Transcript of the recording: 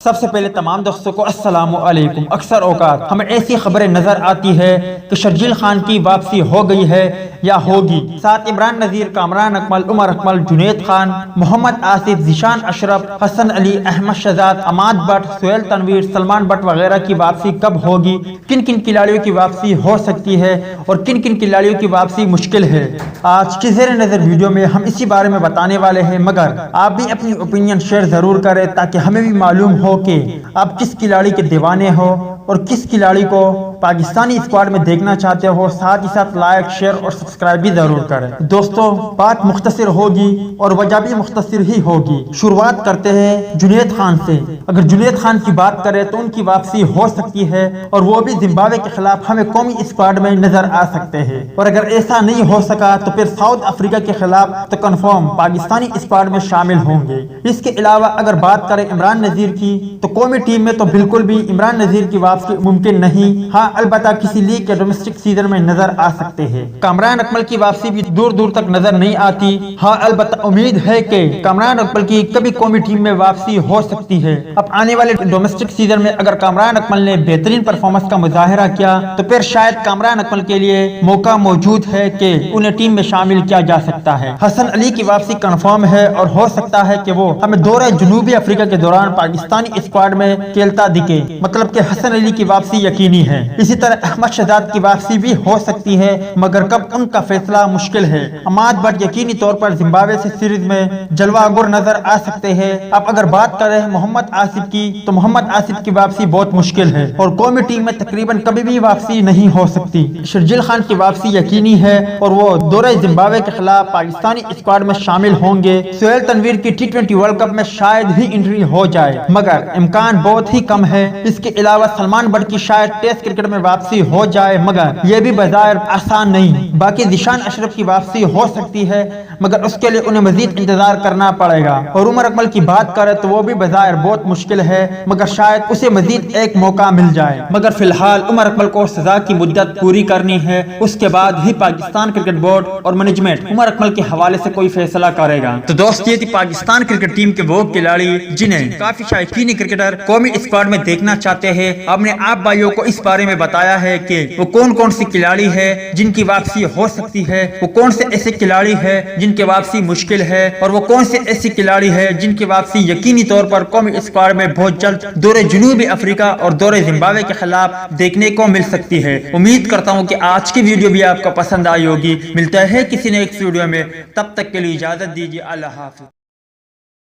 سب سے پہلے تمام دوستوں کو السلام علیکم۔ اکثر اوقات ہمیں ایسی خبریں نظر آتی ہے کہ شرجیل خان کی واپسی ہو گئی ہے یا ہوگی، ساتھ عمران، نذیر، کامران، اکمل، عمر، اکمل، جنید خان، محمد آصف، ذیشان اشرف، حسن علی، احمد شہزاد، اماد بٹ، سہیل تنویر، سلمان بٹ وغیرہ کی واپسی کب ہوگی، کن کن کھلاڑیوں کی واپسی ہو سکتی ہے اور کن کن کھلاڑیوں کی واپسی مشکل ہے، آج کی زیر نظر ویڈیو میں ہم اسی بارے میں بتانے والے ہیں۔ مگر آپ بھی اپنی اوپینین شیئر ضرور کریں تاکہ ہمیں بھی معلوم ہو کہ آپ کس کھلاڑی کے دیوانے ہو اور کس کھلاڑی کو پاکستانی اسکواڈ میں دیکھنا چاہتے ہو۔ ساتھ ہی ساتھ لائک، شیئر اور سبسکرائب بھی ضرور کریں۔ دوستو، بات مختصر ہوگی اور وجہ بھی مختصر ہی ہوگی۔ شروعات کرتے ہیں جنید خان سے۔ اگر جنید خان کی بات کریں تو ان کی واپسی ہو سکتی ہے اور وہ بھی زمبابوے کے خلاف ہمیں قومی اسکواڈ میں نظر آ سکتے ہیں، اور اگر ایسا نہیں ہو سکا تو پھر ساؤتھ افریقہ کے خلاف تو کنفرم پاکستانی اسکواڈ میں شامل ہوں گے۔ اس کے علاوہ اگر بات کریں عمران نذیر کی تو قومی ٹیم میں تو بالکل بھی عمران نذیر کی واپسی ممکن نہیں، ہاں البتہ کسی لیگ کے ڈومیسٹک سیزن میں نظر آ سکتے ہیں۔ کامران اکمل کی واپسی بھی دور دور تک نظر نہیں آتی، ہاں البتہ امید ہے کہ کامران اکمل کی کبھی قومی ٹیم میں واپسی ہو سکتی ہے۔ اب آنے والے ڈومیسٹک سیزن میں اگر کامران اکمل نے بہترین پرفارمنس کا مظاہرہ کیا تو پھر شاید کامران اکمل کے لیے موقع موجود ہے کہ انہیں ٹیم میں شامل کیا جا سکتا ہے۔ حسن علی کی واپسی کنفرم ہے اور ہو سکتا ہے کہ وہ ہمیں دورہ جنوبی افریقہ کے دوران پاکستانی اسکواڈ میں کھیلتا دکھے، مطلب کہ حسن علی کی واپسی یقینی ہے۔ اسی طرح احمد شہزاد کی واپسی بھی ہو سکتی ہے، مگر کب ان کا فیصلہ مشکل ہے۔ اماد بٹ یقینی طور پر زمبابوے سے سیریز میں جلوہ گر نظر آ سکتے ہیں۔ اب اگر بات کریں محمد آصف کی تو محمد آصف کی واپسی بہت مشکل ہے اور قومی ٹیم میں تقریباً کبھی بھی واپسی نہیں ہو سکتی۔ شرجیل خان کی واپسی یقینی ہے اور وہ دورہ زمبابوے کے خلاف پاکستانی اسکواڈ میں شامل ہوں گے۔ سہیل تنویر کی T20 ورلڈ کپ میں شاید ہی انٹری ہو جائے، مگر امکان بہت ہی کم ہے۔ اس کے علاوہ سلمان بٹ کی شاید ٹیسٹ کرکٹ میں واپسی ہو جائے، مگر یہ بھی بظاہر آسان نہیں۔ باقی ذیشان اشرف کی واپسی ہو سکتی ہے، مگر اس کے لیے انہیں مزید انتظار کرنا پڑے گا۔ اور عمر اکمل کی بات کرے تو وہ بھی بظاہر بہت مشکل ہے، مگر شاید اسے مزید ایک موقع مل جائے۔ مگر فی الحال عمر اکمل کو سزا کی مدت پوری کرنی ہے، اس کے بعد ہی پاکستان کرکٹ بورڈ اور مینجمنٹ عمر اکمل کے حوالے سے کوئی فیصلہ کرے گا۔ تو دوست، یہ تھی پاکستان کرکٹ ٹیم کے وہ کھلاڑی جنہیں کافی شائقین کرکٹر قومی اسکواڈ میں دیکھنا چاہتے ہیں۔ ہم نے آپ بھائیوں کو اس بارے میں بتایا ہے کہ وہ کون کون سی کھلاڑی ہے جن کی واپسی ہو سکتی ہے، وہ کون سے ایسے کھلاڑی ہے جن کی واپسی مشکل ہے، اور وہ کون سے ایسی کھلاڑی ہے جن کی واپسی یقینی طور پر قومی اسکواڈ میں بہت جلد دورے جنوبی افریقہ اور دورے زمبابوے کے خلاف دیکھنے کو مل سکتی ہے۔ امید کرتا ہوں کہ آج کی ویڈیو بھی آپ کو پسند آئی ہوگی۔ ملتا ہے کسی نے ایک ویڈیو میں، تب تک کے لیے اجازت دیجیے، اللہ حافظ۔